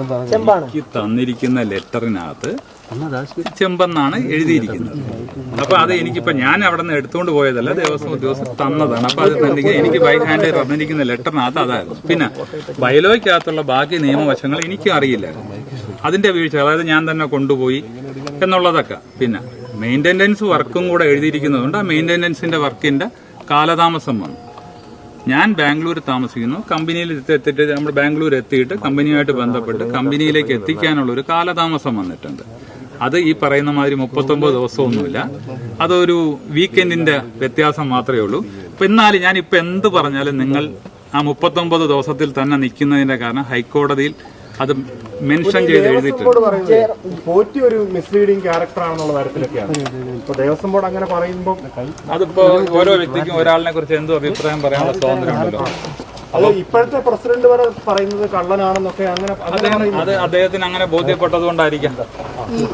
എനിക്ക് തന്നിരിക്കുന്ന ലെറ്ററിനകത്ത് ചെമ്പെന്നാണ് എഴുതിയിരിക്കുന്നത്. അപ്പൊ അത് എനിക്കിപ്പോ ഞാൻ അവിടെ നിന്ന് എടുത്തുകൊണ്ട് പോയതല്ല, ദേവസ്വം ഉദ്യോഗസ്ഥർ തന്നതാണ്. അപ്പൊ അത് തന്നെ എനിക്ക് ബൈ ഹാൻഡ് തന്നിരിക്കുന്ന ലെറ്ററിനകത്ത് അതായിരുന്നു. പിന്നെ ബൈലോയ്ക്കകത്തുള്ള ബാക്കി നിയമവശങ്ങൾ എനിക്കും അറിയില്ലായിരുന്നു. അതിന്റെ വീഴ്ച, അതായത് ഞാൻ തന്നെ കൊണ്ടുപോയി എന്നുള്ളതൊക്കെ. പിന്നെ മെയിന്റനൻസ് വർക്കും കൂടെ എഴുതിയിരിക്കുന്നതുകൊണ്ട് ആ മെയിന്റനൻസിന്റെ വർക്കിന്റെ കാലതാമസം വന്നു. ഞാൻ ബാംഗ്ലൂർ താമസിക്കുന്നു, കമ്പനിയിൽ എത്തിയിട്ട് നമ്മൾ ബാംഗ്ലൂർ എത്തിയിട്ട് കമ്പനിയുമായിട്ട് ബന്ധപ്പെട്ട് കമ്പനിയിലേക്ക് എത്തിക്കാനുള്ള ഒരു കാലതാമസം വന്നിട്ടുണ്ട്. അത് ഈ പറയുന്ന മാതിരി 39 ദിവസമൊന്നുമില്ല, അതൊരു വീക്കെൻഡിന്റെ വ്യത്യാസം മാത്രമേ ഉള്ളൂ. എന്നാലും ഞാൻ ഇപ്പൊ എന്ത് പറഞ്ഞാലും നിങ്ങൾ ആ 39 ദിവസത്തിൽ തന്നെ നിൽക്കുന്നതിന്റെ കാരണം ഹൈക്കോടതിയിൽ അത് മെൻഷൻ ചെയ്ത് എഴുതിയിട്ടുണ്ട്. പോറ്റി ഒരു മിസ്ലീഡിംഗ് ക്യാരക്ടർ ആണെന്നുള്ള തരത്തിലൊക്കെയാണ് ഇപ്പൊ ദേവസ്വം ബോർഡ് അങ്ങനെ പറയുമ്പോൾ. അതിപ്പോ ഓരോ വ്യക്തിക്കും ഒരാളിനെ കുറിച്ച് എന്തോ അഭിപ്രായം പറയാനുള്ള സ്വാതന്ത്ര്യമുണ്ടല്ലോ. അത് ഇപ്പോഴത്തെ പ്രസിഡന്റ് വരെ പറയുന്നത് കള്ളനാണെന്നൊക്കെ അങ്ങനെ അത് അദ്ദേഹത്തിന് അങ്ങനെ ബോധ്യപ്പെട്ടതുകൊണ്ടായിരിക്കാം.